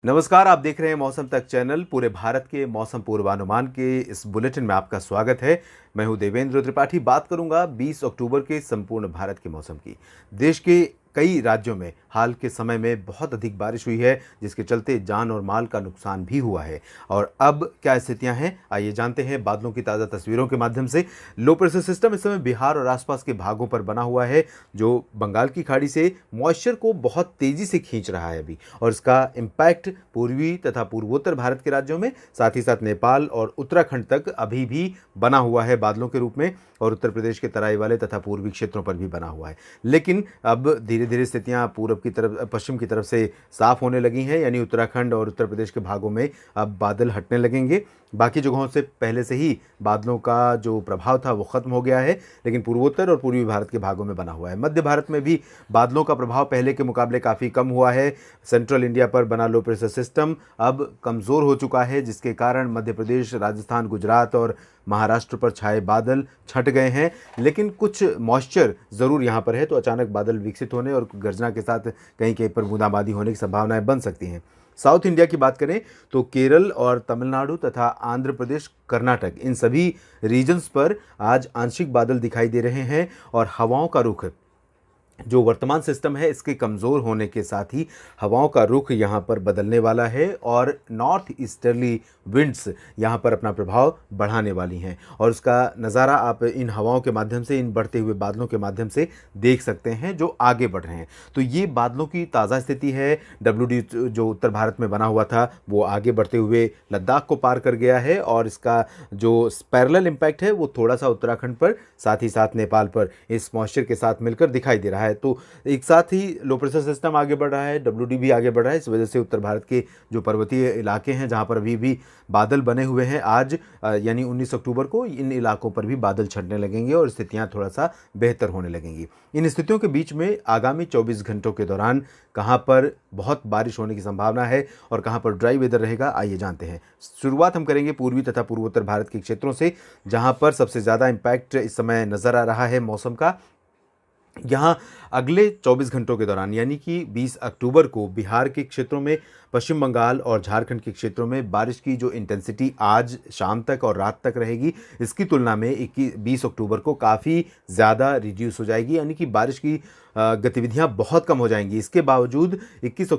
नमस्कार, आप देख रहे हैं मौसम तक चैनल। पूरे भारत के मौसम पूर्वानुमान के इस बुलेटिन में आपका स्वागत है। मैं हूं देवेंद्र त्रिपाठी। बात करूंगा 20 अक्टूबर के संपूर्ण भारत के मौसम की। देश के कई राज्यों में हाल के समय में बहुत अधिक बारिश हुई है, जिसके चलते जान और माल का नुकसान भी हुआ है। और अब क्या स्थितियां हैं, आइए जानते हैं बादलों की ताज़ा तस्वीरों के माध्यम से। लो प्रेशर सिस्टम इस समय बिहार और आसपास के भागों पर बना हुआ है, जो बंगाल की खाड़ी से मॉइस्चर को बहुत तेजी से खींच रहा है अभी, और इसका इम्पैक्ट पूर्वी तथा पूर्वोत्तर भारत के राज्यों में, साथ ही साथ नेपाल और उत्तराखंड तक अभी भी बना हुआ है बादलों के रूप में, और उत्तर प्रदेश के तराई वाले तथा पूर्वी क्षेत्रों पर भी बना हुआ है। लेकिन अब धीरे धीरे स्थितियां पूरब की तरफ, पश्चिम की तरफ से साफ होने लगी हैं, यानी उत्तराखंड और उत्तर प्रदेश के भागों में अब बादल हटने लगेंगे। बाकी जगहों से पहले से ही बादलों का जो प्रभाव था वो खत्म हो गया है, लेकिन पूर्वोत्तर और पूर्वी भारत के भागों में बना हुआ है। मध्य भारत में भी बादलों का प्रभाव पहले के मुकाबले काफ़ी कम हुआ है। सेंट्रल इंडिया पर बना लो प्रेशर सिस्टम अब कमज़ोर हो चुका है, जिसके कारण मध्य प्रदेश, राजस्थान, गुजरात और महाराष्ट्र पर छाए बादल छट गए हैं। लेकिन कुछ मॉइस्चर ज़रूर यहाँ पर है, तो अचानक बादल विकसित होने और गर्जना के साथ कहीं कहीं पर बूंदाबांदी होने की संभावनाएं बन सकती हैं। साउथ इंडिया की बात करें तो केरल और तमिलनाडु तथा आंध्र प्रदेश, कर्नाटक, इन सभी रीजन्स पर आज आंशिक बादल दिखाई दे रहे हैं। और हवाओं का रुख, जो वर्तमान सिस्टम है इसके कमज़ोर होने के साथ ही हवाओं का रुख यहाँ पर बदलने वाला है, और नॉर्थ ईस्टर्ली विंड्स यहाँ पर अपना प्रभाव बढ़ाने वाली हैं। और उसका नज़ारा आप इन हवाओं के माध्यम से, इन बढ़ते हुए बादलों के माध्यम से देख सकते हैं, जो आगे बढ़ रहे हैं। तो ये बादलों की ताज़ा स्थिति है। WD जो उत्तर भारत में बना हुआ था वो आगे बढ़ते हुए लद्दाख को पार कर गया है, और इसका जो पैरेलल इम्पैक्ट है वो थोड़ा सा उत्तराखंड पर, साथ ही साथ नेपाल पर इस मॉइस्चर के साथ मिलकर दिखाई दे रहा है। तो एक साथ ही लो प्रेशर सिस्टम आगे बढ़ रहा है, WD भी आगे बढ़ रहा है। इस वजह से उत्तर भारत के जो पर्वतीय इलाके हैं, जहां पर अभी भी बादल बने हुए हैं, आज यानी 19 अक्टूबर को इन इलाकों पर भी बादल छंटने लगेंगे और स्थितियां थोड़ा सा बेहतर होने लगेंगी। इन स्थितियों के बीच में आगामी 24 घंटों के दौरान कहां पर बहुत बारिश होने की संभावना है और कहां पर ड्राई वेदर रहेगा, आइए जानते हैं। शुरुआत हम करेंगे पूर्वी तथा पूर्वोत्तर भारत के क्षेत्रों से, जहां पर सबसे ज़्यादा इम्पैक्ट इस समय नज़र आ रहा है मौसम का। यहाँ अगले 24 घंटों के दौरान, यानी कि 20 अक्टूबर को बिहार के क्षेत्रों में, पश्चिम बंगाल और झारखंड के क्षेत्रों में बारिश की जो इंटेंसिटी आज शाम तक और रात तक रहेगी, इसकी तुलना में 20 अक्टूबर को काफ़ी ज़्यादा रिड्यूस हो जाएगी, यानी कि बारिश की गतिविधियां बहुत कम हो जाएंगी। इसके बावजूद 20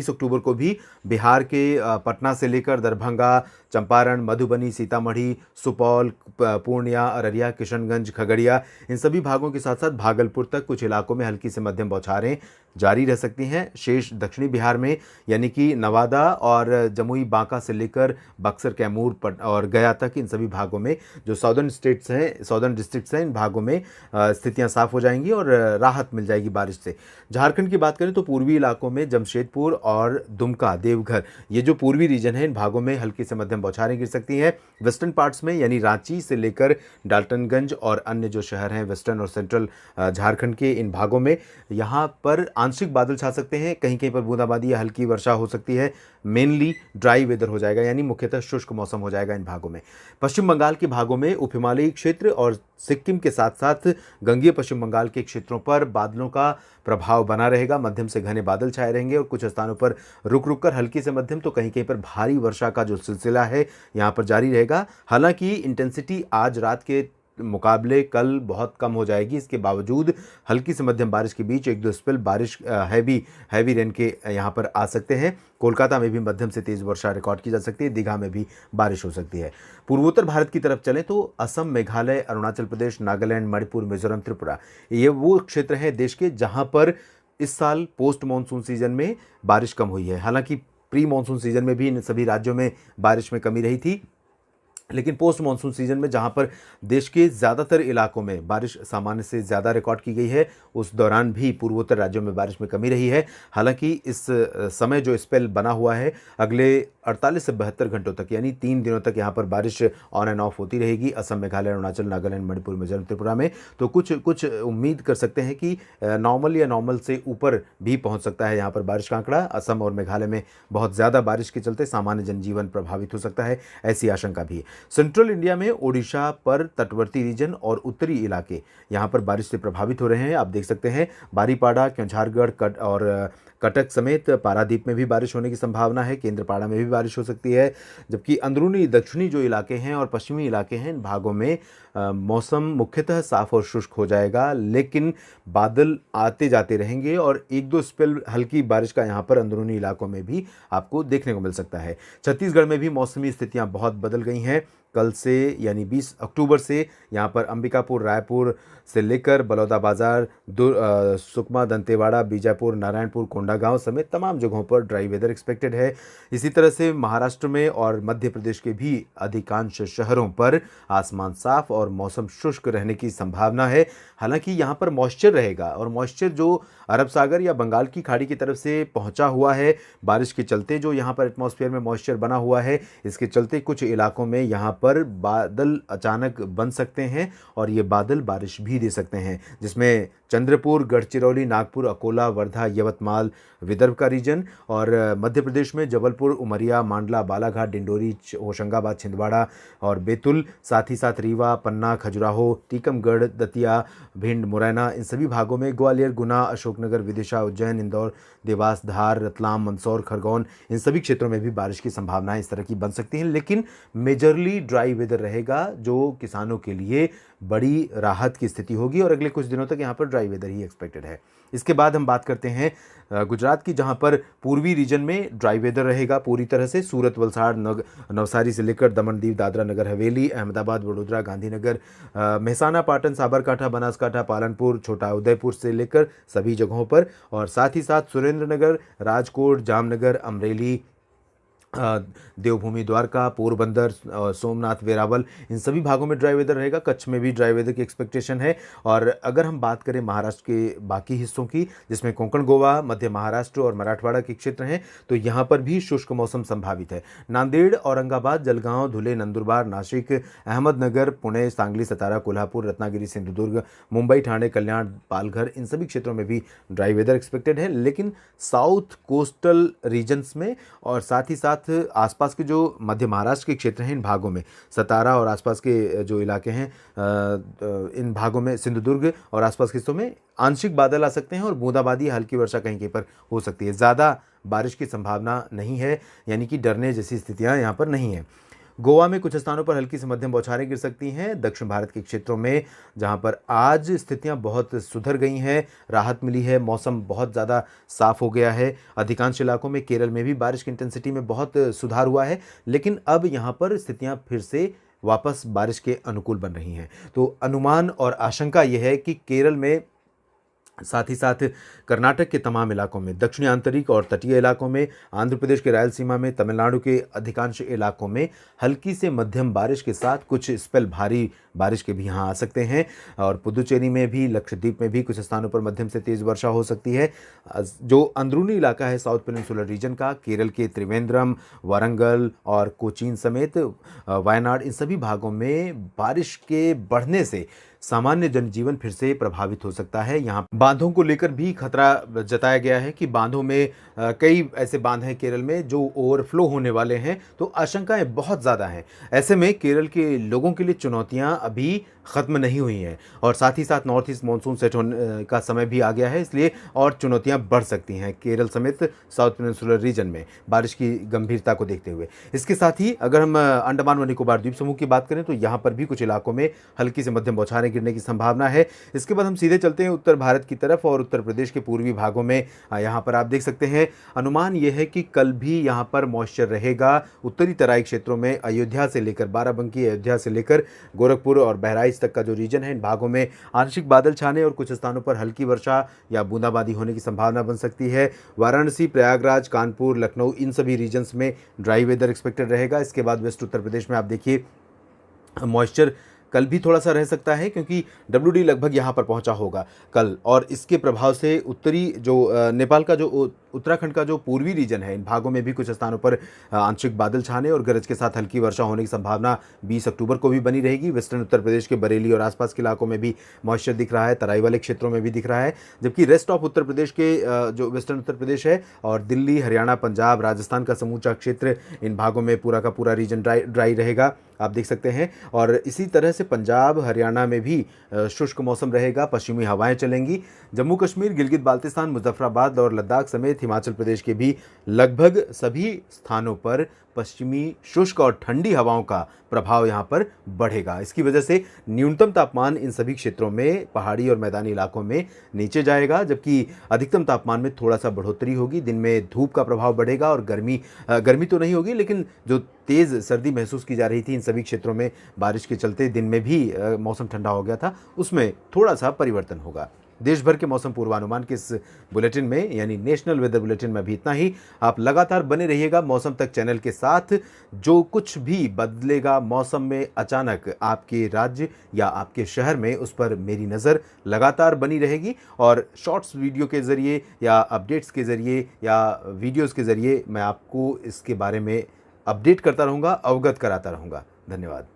अक्टूबर को भी बिहार के पटना से लेकर दरभंगा, चंपारण, मधुबनी, सीतामढ़ी, सुपौल, पूर्णिया, अररिया, किशनगंज, खगड़िया, इन सभी भागों के साथ साथ भागलपुर तक कुछ इलाकों में हल्की से मध्यम बौछारें जारी रह सकती हैं। शेष दक्षिणी बिहार में, यानी कि नवादा और जमुई, बांका से लेकर बक्सर, कैमूर और गया तक, इन सभी भागों में जो सॉदर्न स्टेट्स हैं, सॉदर्न डिस्ट्रिक्ट्स हैं, इन भागों में स्थितियां साफ हो जाएंगी और राहत मिल जाएगी बारिश से। झारखंड की बात करें तो पूर्वी इलाकों में जमशेदपुर और दुमका, देवघर, ये जो पूर्वी रीजन है, इन भागों में हल्की से मध्यम बौछारें गिर सकती हैं। वेस्टर्न पार्ट्स में, यानी रांची से लेकर डाल्टनगंज और अन्य जो शहर हैं वेस्टर्न और सेंट्रल झारखंड के, इन भागों में यहाँ पर आंशिक बादल छा सकते हैं। कहीं कहीं पर बूंदाबांदी या हल्की वर्षा हो सकती है। मेनली ड्राई वेदर हो जाएगा, यानी मुख्यतः शुष्क मौसम हो जाएगा इन भागों में। पश्चिम बंगाल के भागों में उप हिमालयी क्षेत्र और सिक्किम के साथ साथ गंगीय पश्चिम बंगाल के क्षेत्रों पर बादलों का प्रभाव बना रहेगा। मध्यम से घने बादल छाए रहेंगे और कुछ स्थानों पर रुक रुक कर हल्की से मध्यम तो कहीं कहीं पर भारी वर्षा का जो सिलसिला है यहाँ पर जारी रहेगा। हालांकि इंटेंसिटी आज रात के मुकाबले कल बहुत कम हो जाएगी। इसके बावजूद हल्की से मध्यम बारिश के बीच एक दो स्पेल बारिश, हैवी रेन के यहाँ पर आ सकते हैं। कोलकाता में भी मध्यम से तेज़ वर्षा रिकॉर्ड की जा सकती है। दीघा में भी बारिश हो सकती है। पूर्वोत्तर भारत की तरफ चलें तो असम, मेघालय, अरुणाचल प्रदेश, नागालैंड, मणिपुर, मिजोरम, त्रिपुरा, ये वो क्षेत्र हैं देश के जहाँ पर इस साल पोस्ट मानसून सीजन में बारिश कम हुई है। हालांकि प्री मानसून सीजन में भी इन सभी राज्यों में बारिश में कमी रही थी, लेकिन पोस्ट मानसून सीजन में जहां पर देश के ज़्यादातर इलाकों में बारिश सामान्य से ज़्यादा रिकॉर्ड की गई है, उस दौरान भी पूर्वोत्तर राज्यों में बारिश में कमी रही है। हालांकि इस समय जो स्पेल बना हुआ है, अगले 48 से 72 घंटों तक, यानी 3 दिनों तक यहाँ पर बारिश ऑन एंड ऑफ होती रहेगी। असम, मेघालय, अरुणाचल, नागालैंड, मणिपुर, मिजोरम, त्रिपुरा में तो कुछ उम्मीद कर सकते हैं कि नॉर्मल या नॉर्मल से ऊपर भी पहुँच सकता है यहाँ पर बारिश का आंकड़ा। असम और मेघालय में बहुत ज़्यादा बारिश के चलते सामान्य जनजीवन प्रभावित हो सकता है, ऐसी आशंका भी है। सेंट्रल इंडिया में ओडिशा पर तटवर्ती रीजन और उत्तरी इलाके यहाँ पर बारिश से प्रभावित हो रहे हैं। आप देख सकते हैं बारीपाड़ा, क्योंझारगढ़ और कटक समेत पारादीप में भी बारिश होने की संभावना है, केंद्रपाड़ा में भी बारिश हो सकती है। जबकि अंदरूनी दक्षिणी जो इलाके हैं और पश्चिमी इलाके हैं, इन भागों में मौसम मुख्यतः साफ और शुष्क हो जाएगा, लेकिन बादल आते जाते रहेंगे और एक दो स्पेल हल्की बारिश का यहाँ पर अंदरूनी इलाकों में भी आपको देखने को मिल सकता है। छत्तीसगढ़ में भी मौसमी स्थितियाँ बहुत बदल गई हैं। कल से यानी 20 अक्टूबर से यहाँ पर अंबिकापुर, रायपुर से लेकर बलौदाबाजार, सुकमा, दंतेवाड़ा, बीजापुर, नारायणपुर, कोंडागांव समेत तमाम जगहों पर ड्राई वेदर एक्सपेक्टेड है। इसी तरह से महाराष्ट्र में और मध्य प्रदेश के भी अधिकांश शहरों पर आसमान साफ और मौसम शुष्क रहने की संभावना है। हालांकि यहाँ पर मॉइस्चर रहेगा और मॉइस्चर जो अरब सागर या बंगाल की खाड़ी की तरफ से पहुँचा हुआ है, बारिश के चलते जो यहाँ पर एटमॉस्फेयर में मॉइस्चर बना हुआ है, इसके चलते कुछ इलाकों में यहाँ पर बादल अचानक बन सकते हैं और ये बादल बारिश भी दे सकते हैं, जिसमें चंद्रपुर, गढ़चिरौली, नागपुर, अकोला, वर्धा, यवतमाल, विदर्भ का रीजन और मध्य प्रदेश में जबलपुर, उमरिया, मांडला, बालाघाट, डिंडोरी, होशंगाबाद, छिंदवाड़ा और बैतूल, साथ ही साथ रीवा, पन्ना, खजुराहो, टीकमगढ़, दतिया, भिंड, मुरैना, इन सभी भागों में ग्वालियर, गुना, अशोकनगर, विदिशा, उज्जैन, इंदौर, देवास, धार, रतलाम, मंदसौर, खरगोन, इन सभी क्षेत्रों में भी बारिश की संभावनाएं इस तरह की बन सकती हैं। लेकिन मेजरली ड्राई वेदर रहेगा, जो किसानों के लिए बड़ी राहत की स्थिति होगी और अगले कुछ दिनों तक यहाँ पर ड्राई वेदर ही एक्सपेक्टेड है। इसके बाद हम बात करते हैं गुजरात की, जहाँ पर पूर्वी रीजन में ड्राई वेदर रहेगा पूरी तरह से। सूरत, वलसाड़, नवसारी से लेकर दमन, दीव, दादरा नगर हवेली, अहमदाबाद, वडोदरा, गांधीनगर, मेहसाना, पाटन, साबरकांठा, बनासकांठा, पालनपुर, छोटा उदयपुर से लेकर सभी जगहों पर, और साथ ही साथ सुरेंद्रनगर, राजकोट, जामनगर, अमरेली, देवभूमि, द्वारका, पोरबंदर, सोमनाथ, वेरावल, इन सभी भागों में ड्राई वेदर रहेगा। कच्छ में भी ड्राई वेदर की एक्सपेक्टेशन है। और अगर हम बात करें महाराष्ट्र के बाकी हिस्सों की, जिसमें कोंकण, गोवा, मध्य महाराष्ट्र और मराठवाड़ा के क्षेत्र हैं, तो यहाँ पर भी शुष्क मौसम संभावित है। नांदेड़, औरंगाबाद, जलगांव, धुले, नंदुरबार, नासिक, अहमदनगर, पुणे, सांगली, सतारा, कोल्हापुर, रत्नागिरी, सिंधुदुर्ग, मुंबई, ठाणे, कल्याण, पालघर, इन सभी क्षेत्रों में भी ड्राई वेदर एक्सपेक्टेड है। लेकिन साउथ कोस्टल रीजन्स में और साथ ही साथ आसपास के जो मध्य महाराष्ट्र के क्षेत्र हैं, इन भागों में, सतारा और आसपास के जो इलाके हैं, इन भागों में, सिंधुदुर्ग और आसपास के हिस्सों में आंशिक बादल आ सकते हैं और बूंदाबांदी, हल्की वर्षा कहीं कहीं पर हो सकती है। ज़्यादा बारिश की संभावना नहीं है, यानी कि डरने जैसी स्थितियां यहाँ पर नहीं है। गोवा में कुछ स्थानों पर हल्की से मध्यम बौछारें गिर सकती हैं। दक्षिण भारत के क्षेत्रों में, जहां पर आज स्थितियां बहुत सुधर गई हैं, राहत मिली है, मौसम बहुत ज़्यादा साफ हो गया है। अधिकांश इलाकों में, केरल में भी बारिश की इंटेंसिटी में बहुत सुधार हुआ है, लेकिन अब यहां पर स्थितियां फिर से वापस बारिश के अनुकूल बन रही हैं। तो अनुमान और आशंका यह है कि केरल में, साथ ही साथ कर्नाटक के तमाम इलाकों में, दक्षिणी आंतरिक और तटीय इलाकों में, आंध्र प्रदेश के रायलसीमा में, तमिलनाडु के अधिकांश इलाकों में हल्की से मध्यम बारिश के साथ कुछ स्पेल भारी बारिश के भी यहाँ आ सकते हैं। और पुदुचेरी में भी, लक्षद्वीप में भी कुछ स्थानों पर मध्यम से तेज़ वर्षा हो सकती है। जो अंदरूनी इलाका है साउथ पेनिनसुलर रीजन का, केरल के त्रिवेंद्रम, वारंगल और कोचीन समेत वायनाड, इन सभी भागों में बारिश के बढ़ने से सामान्य जनजीवन फिर से प्रभावित हो सकता है। यहाँ बांधों को लेकर भी खतरा जताया गया है कि बांधों में कई ऐसे बांध हैं केरल में जो ओवरफ्लो होने वाले हैं, तो आशंकाएं बहुत ज़्यादा हैं। ऐसे में केरल के लोगों के लिए चुनौतियां अभी ख़त्म नहीं हुई हैं और साथ ही साथ नॉर्थ ईस्ट मानसून सेट होने का समय भी आ गया है, इसलिए और चुनौतियां बढ़ सकती हैं केरल समेत साउथ पेनिनसुलर रीजन में बारिश की गंभीरता को देखते हुए। इसके साथ ही अगर हम अंडमान व निकोबार द्वीप समूह की बात करें, तो यहाँ पर भी कुछ इलाकों में हल्की से मध्यम बौछारें गिरने की संभावना है। इसके बाद हम सीधे चलते हैं उत्तर भारत की तरफ और उत्तर प्रदेश के पूर्वी भागों में। यहाँ पर आप देख सकते हैं, अनुमान यह है कि कल भी यहाँ पर मॉइस्चर रहेगा। उत्तरी तराई क्षेत्रों में, अयोध्या से लेकर बाराबंकी, अयोध्या से लेकर गोरखपुर और बहराइच तक का जो रीजन है, इन भागों में आंशिक बादल छाने और कुछ स्थानों पर हल्की वर्षा या बूंदाबांदी होने की संभावना बन सकती है। वाराणसी, प्रयागराज, कानपुर, लखनऊ, इन सभी रीजन्स में ड्राई वेदर एक्सपेक्टेड रहेगा। इसके बाद वेस्ट उत्तर प्रदेश में आप देखिए, मॉइस्चर कल भी थोड़ा सा रह सकता है, क्योंकि WD लगभग यहाँ पर पहुँचा होगा कल, और इसके प्रभाव से उत्तरी जो नेपाल का जो उत्तराखंड का जो पूर्वी रीजन है, इन भागों में भी कुछ स्थानों पर आंशिक बादल छाने और गरज के साथ हल्की वर्षा होने की संभावना 20 अक्टूबर को भी बनी रहेगी। वेस्टर्न उत्तर प्रदेश के बरेली और आसपास के इलाकों में भी मॉइस्चर दिख रहा है, तराई वाले क्षेत्रों में भी दिख रहा है। जबकि रेस्ट ऑफ उत्तर प्रदेश के जो वेस्टर्न उत्तर प्रदेश है और दिल्ली, हरियाणा, पंजाब, राजस्थान का समूचा क्षेत्र, इन भागों में पूरा का पूरा रीजन ड्राई रहेगा, आप देख सकते हैं। और इसी तरह से पंजाब, हरियाणा में भी शुष्क मौसम रहेगा, पश्चिमी हवाएं चलेंगी। जम्मू कश्मीर, गिलगित बाल्तिस्तान, मुजफ्फराबाद और लद्दाख समेत हिमाचल प्रदेश के भी लगभग सभी स्थानों पर पश्चिमी शुष्क और ठंडी हवाओं का प्रभाव यहाँ पर बढ़ेगा। इसकी वजह से न्यूनतम तापमान इन सभी क्षेत्रों में, पहाड़ी और मैदानी इलाकों में नीचे जाएगा, जबकि अधिकतम तापमान में थोड़ा सा बढ़ोतरी होगी। दिन में धूप का प्रभाव बढ़ेगा और गर्मी तो नहीं होगी, लेकिन जो तेज़ सर्दी महसूस की जा रही थी इन सभी क्षेत्रों में बारिश के चलते, दिन में भी मौसम ठंडा हो गया था, उसमें थोड़ा सा परिवर्तन होगा। देश भर के मौसम पूर्वानुमान के इस बुलेटिन में, यानी नेशनल वेदर बुलेटिन में भी इतना ही। आप लगातार बने रहिएगा मौसम तक चैनल के साथ। जो कुछ भी बदलेगा मौसम में अचानक आपके राज्य या आपके शहर में, उस पर मेरी नज़र लगातार बनी रहेगी और शॉर्ट्स वीडियो के ज़रिए या अपडेट्स के ज़रिए या वीडियोज़ के ज़रिए मैं आपको इसके बारे में अपडेट करता रहूँगा, अवगत कराता रहूँगा। धन्यवाद।